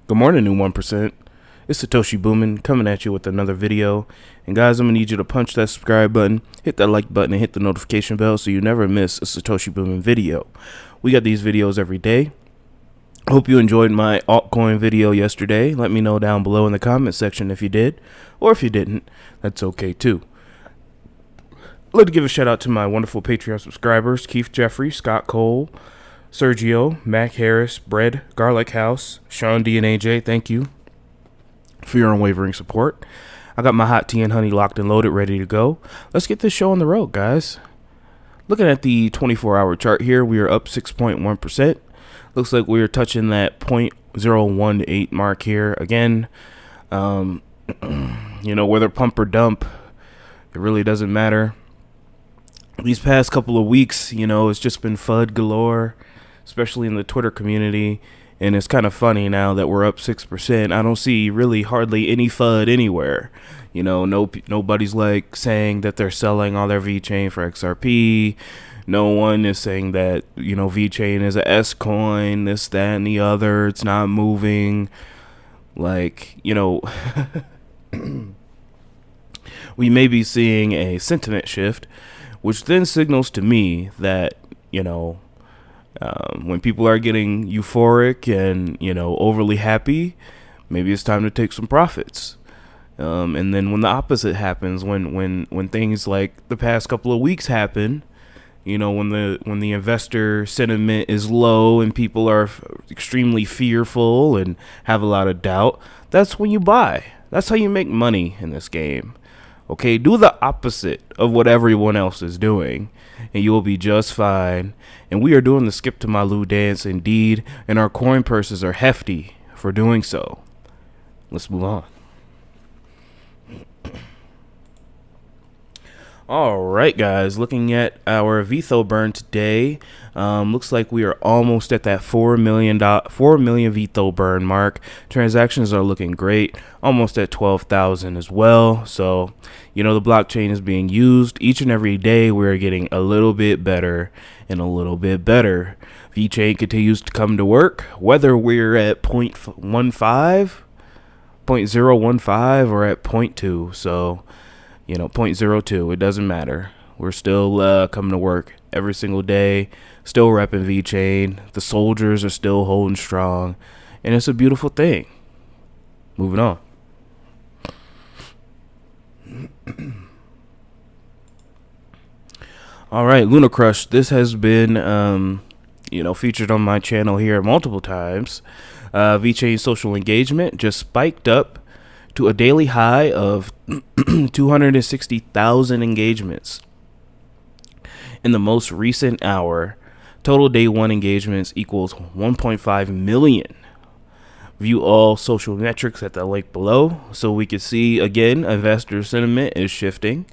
Good morning, new 1%. It's Satoshi Boomin coming at you with another video. And guys, I'm going to need you to punch that subscribe button, hit that like button, and hit the notification bell so you never miss a Satoshi Boomin video. We got these videos every day. Hope you enjoyed my altcoin video yesterday. Let me know down below in the comment section if you did, or if you didn't, that's okay too. I'd like to give a shout out to my wonderful Patreon subscribers, Keith Jeffrey, Scott Cole, Sergio, Mac Harris, Bread, Garlic House, Sean D and AJ. Thank you for your unwavering support. I got my hot tea and honey locked and loaded, ready to go. Let's get this show on the road, guys. Looking at the 24-hour chart here, we are up 6.1%. Looks like we are touching that 0.018 mark here again. Whether pump or dump, it really doesn't matter. These past couple of weeks, it's just been FUD galore, especially in the Twitter community. And it's kind of funny now that we're up 6%. I don't see really hardly any FUD anywhere. Nobody's like saying that they're selling all their Vechain for XRP. No one is saying that, Vechain is a S coin, this, that, and the other. It's not moving. We may be seeing a sentiment shift, which then signals to me that, when people are getting euphoric and, overly happy, maybe it's time to take some profits. And then when the opposite happens, when things like the past couple of weeks happen, when the investor sentiment is low and people are extremely fearful and have a lot of doubt, that's when you buy. That's how you make money in this game. Okay, do the opposite of what everyone else is doing, and you will be just fine. And we are doing the skip to my Lou dance indeed, and our coin purses are hefty for doing so. Let's move on. All right, guys, looking at our VITRO burn today, looks like we are almost at that 4 million VITRO burn mark. Transactions are looking great, almost at 12,000 as well. So, the blockchain is being used each and every day. We're getting a little bit better and a little bit better. Vechain continues to come to work, whether we're at 0.15, 0.015, or at 0.2. So, 0.02, it doesn't matter. We're still coming to work every single day, still repping Vechain. The soldiers are still holding strong, and it's a beautiful thing. Moving on. All right, Luna Crush. This has been, featured on my channel here multiple times. Vechain social engagement just spiked up to a daily high of 260,000 engagements. In the most recent hour, total day one engagements equals 1.5 million. View all social metrics at the link below so we can see, again, investor sentiment is shifting.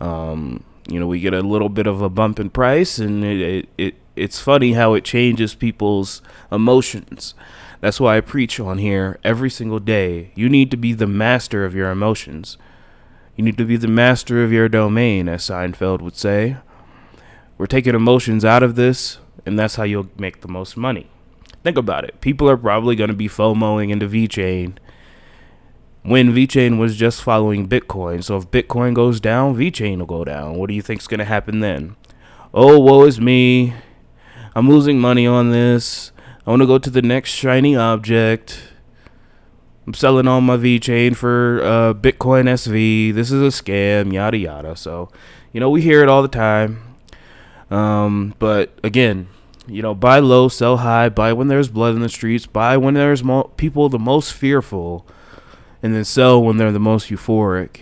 We get a little bit of a bump in price, and it's funny how it changes people's emotions. That's why I preach on here every single day. You need to be the master of your emotions. You need to be the master of your domain, as Seinfeld would say. We're taking emotions out of this, and that's how you'll make the most money. Think about it. People are probably going to be FOMOing into Vechain when Vechain was just following Bitcoin. So if Bitcoin goes down, Vechain will go down. What do you think's going to happen then? Oh, woe is me. I'm losing money on this. I want to go to the next shiny object. I'm selling all my Vechain for Bitcoin SV. This is a scam, yada yada. So, we hear it all the time. But again, buy low, sell high, buy when there's blood in the streets, buy when there's people the most fearful, and then sell when they're the most euphoric,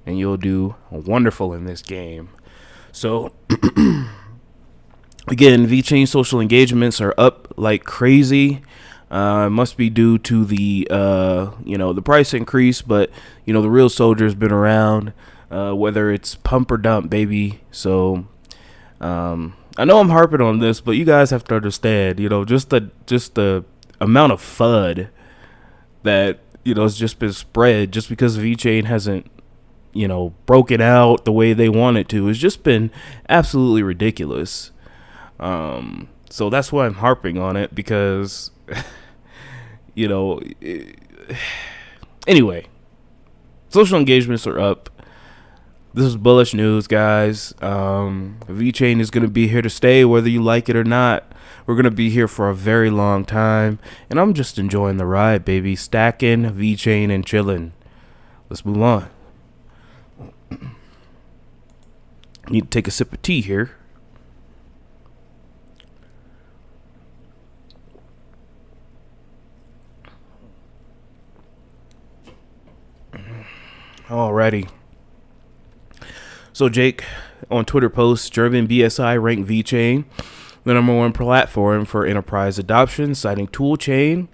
and you'll do wonderful in this game. So, again, Vechain social engagements are up like crazy. It must be due to the, the price increase, but, the real soldier's been around, whether it's pump or dump, baby. So, I know I'm harping on this, but you guys have to understand, just the amount of FUD that, has just been spread just because Vechain hasn't, broken out the way they want it to. It's just been absolutely ridiculous. So that's why I'm harping on it, because You know, anyway, social engagements are up. This is bullish news, guys. VeChain is going to be here to stay, whether you like it or not. We're going to be here for a very long time. And I'm just enjoying the ride, baby. Stacking, VeChain, and chilling. Let's move on. Need to take a sip of tea here. Alrighty. So Jake, on Twitter posts, German BSI ranked VeChain the #1 platform for enterprise adoption, citing tool chain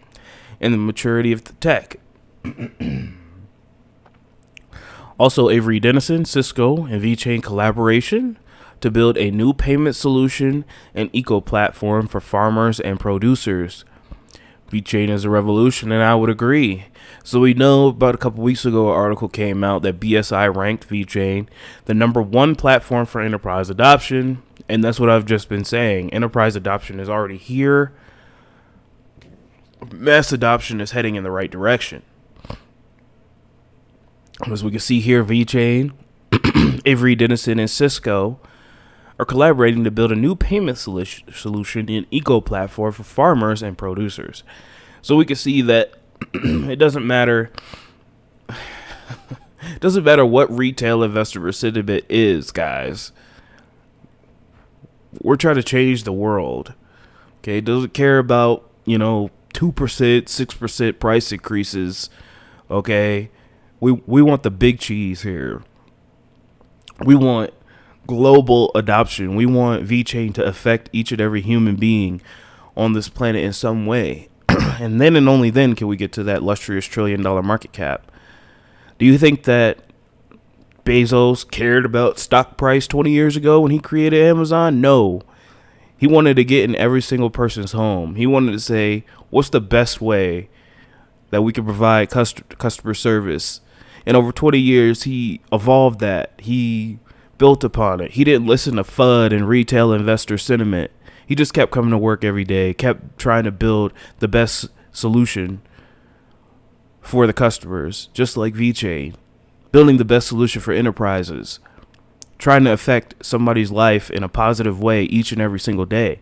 and the maturity of the tech. Also, Avery Dennison, Cisco, and VeChain collaboration to build a new payment solution and eco-platform for farmers and producers. VeChain is a revolution, and I would agree. So we know about a couple weeks ago, an article came out that BSI ranked VeChain the #1 platform for enterprise adoption, and that's what I've just been saying. Enterprise adoption is already here. Mass adoption is heading in the right direction. As we can see here, VeChain, Avery Dennison, and Cisco are collaborating to build a new payment solution and eco-platform for farmers and producers. So we can see that it doesn't matter. It doesn't matter what retail investor sentiment is, guys. We're trying to change the world. Okay, it doesn't care about 2%, 6% price increases. Okay, we want the big cheese here. We want global adoption. We want VeChain to affect each and every human being on this planet in some way. And then and only then can we get to that illustrious $1 trillion market cap. Do you think that Bezos cared about stock price 20 years ago when he created Amazon? No. He wanted to get in every single person's home. He wanted to say, what's the best way that we can provide customer service? And over 20 years, he evolved that. He built upon it. He didn't listen to FUD and retail investor sentiment. He just kept coming to work every day, kept trying to build the best solution for the customers, just like VeChain, building the best solution for enterprises, trying to affect somebody's life in a positive way each and every single day.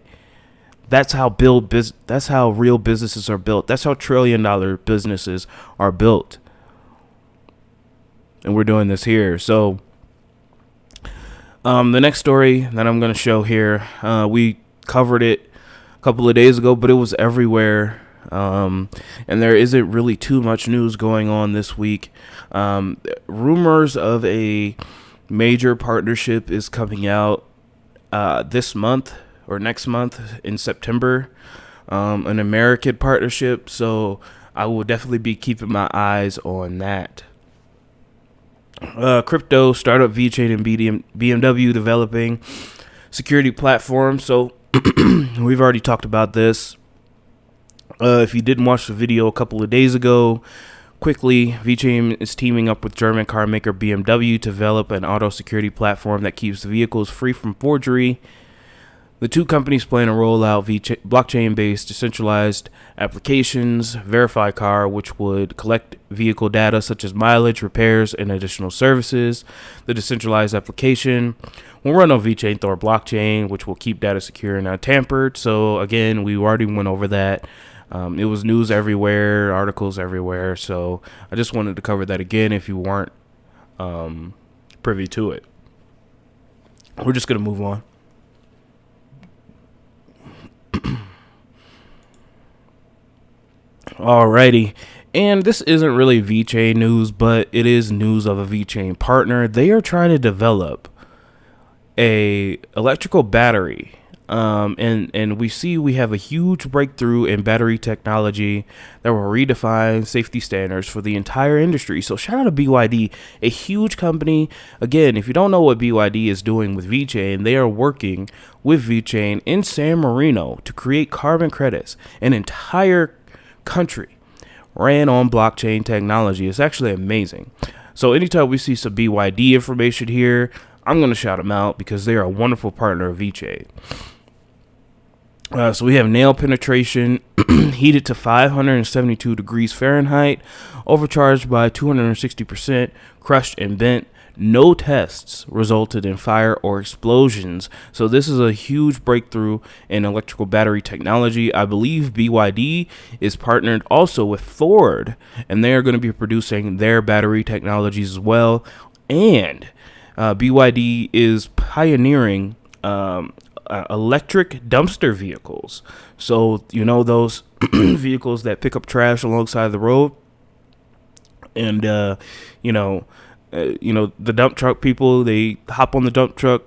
That's how that's how real businesses are built. That's how $1 trillion businesses are built. And we're doing this here. So the next story that I'm going to show here, we covered it a couple of days ago, but it was everywhere. And there isn't really too much news going on this week. Rumors of a major partnership is coming out this month or next month in September, an American partnership. So I will definitely be keeping my eyes on that. Crypto startup VeChain and BMW developing security platform. So we've already talked about this. If you didn't watch the video a couple of days ago, quickly, VeChain is teaming up with German car maker BMW to develop an auto security platform that keeps vehicles free from forgery. The two companies plan to roll out blockchain-based decentralized applications, Verify Car, which would collect vehicle data such as mileage, repairs, and additional services. The decentralized application will run on VeChain Thor blockchain, which will keep data secure and untampered. So again, we already went over that. It was news everywhere, articles everywhere. So I just wanted to cover that again if you weren't privy to it. We're just going to move on. Alrighty, and this isn't really VeChain news, but it is news of a VeChain partner. They are trying to develop a electrical battery, and we have a huge breakthrough in battery technology that will redefine safety standards for the entire industry. So shout out to BYD, a huge company. Again, if you don't know what BYD is doing with VeChain, they are working with VeChain in San Marino to create carbon credits, an entire country ran on blockchain technology. It's actually amazing. So anytime we see some BYD information here, I'm going to shout them out because they are a wonderful partner of VeChain. So we have nail penetration heated to 572 degrees Fahrenheit, overcharged by 260%, crushed and bent. No tests resulted in fire or explosions. So this is a huge breakthrough in electrical battery technology. I believe BYD is partnered also with Ford, and they are going to be producing their battery technologies as well. And BYD is pioneering electric dumpster vehicles. So, you know, those vehicles that pick up trash alongside the road, and the dump truck people, they hop on the dump truck,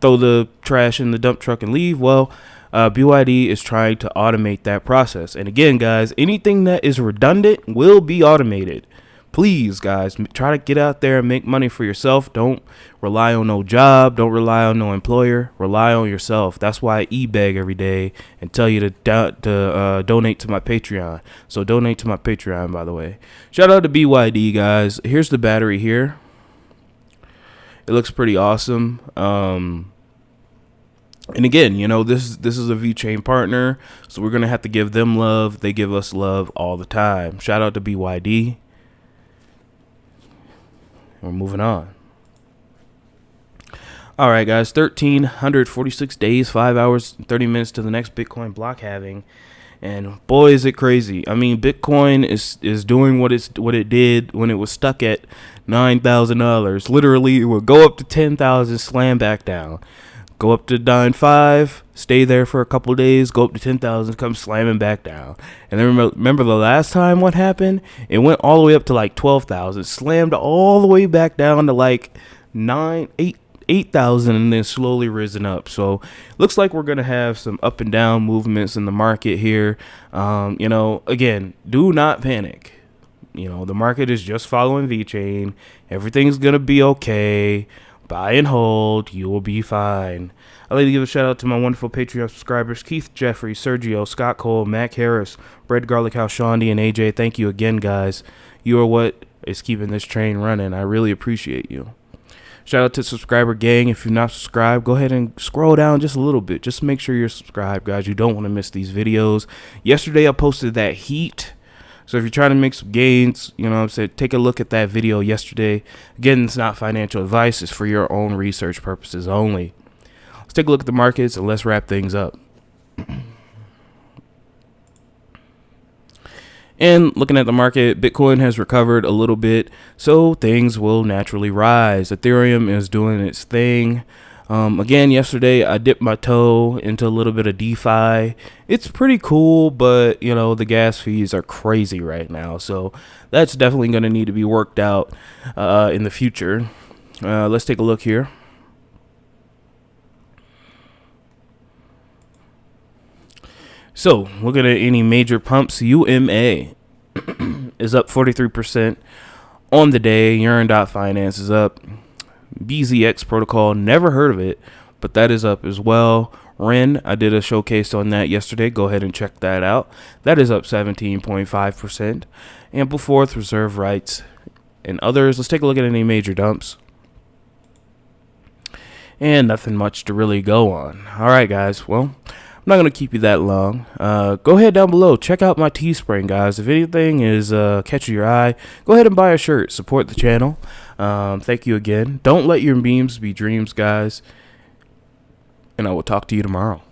throw the trash in the dump truck and leave. Well, BYD is trying to automate that process. And again, guys, anything that is redundant will be automated. Please, guys, try to get out there and make money for yourself. Don't rely on no job. Don't rely on no employer. Rely on yourself. That's why I e-beg every day and tell you to donate to my Patreon. So donate to my Patreon, by the way. Shout out to BYD, guys. Here's the battery here. It looks pretty awesome. And again, you know, this is a Vechain partner, so we're going to have to give them love. They give us love all the time. Shout out to BYD. We're moving on. All right, guys, 1,346 days, 5 hours, and 30 minutes to the next Bitcoin block halving. And boy, is it crazy. I mean, Bitcoin is doing what it did when it was stuck at $9,000. Literally, it would go up to 10,000, slam back down. Go up to 9.5, stay there for a couple of days, go up to 10,000, come slamming back down. And then remember the last time what happened? It went all the way up to like 12,000, slammed all the way back down to like 8,000, and then slowly risen up. So looks like we're going to have some up and down movements in the market here. Again, do not panic. You know, the market is just following Vechain. Everything's going to be okay. Buy and hold. You will be fine. I'd like to give a shout out to my wonderful Patreon subscribers: Keith, Jeffrey, Sergio, Scott Cole, Mac Harris, Bread Garlic House, Shaundi, and AJ. Thank you again, guys. You are what is keeping this train running. I really appreciate you. Shout out to subscriber gang. If you're not subscribed, go ahead and scroll down just a little bit. Just make sure you're subscribed, guys. You don't want to miss these videos. Yesterday, I posted that heat. So if you're trying to make some gains, you know what I'm saying, take a look at that video yesterday. Again, it's not financial advice. It's for your own research purposes only. Let's take a look at the markets and let's wrap things up. And looking at the market, Bitcoin has recovered a little bit, so things will naturally rise. Ethereum is doing its thing. Again, yesterday I dipped my toe into a little bit of DeFi. It's pretty cool, but you know, the gas fees are crazy right now, so that's definitely going to need to be worked out in the future. Let's take a look here. So, looking at any major pumps, UMA is up 43% on the day. Yearn.finance is up. BZX protocol, never heard of it, but that is up as well. REN, I did a showcase on that yesterday. Go ahead and check that out. That is up 17.5%. Ampleforth, Reserve Rights, and others. Let's take a look at any major dumps. And nothing much to really go on. All right, guys. Well, I'm not going to keep you that long. Go ahead down below. Check out my Teespring, guys. If anything is catching your eye, go ahead and buy a shirt. Support the channel. Thank you again. Don't let your memes be dreams, guys. And I will talk to you tomorrow.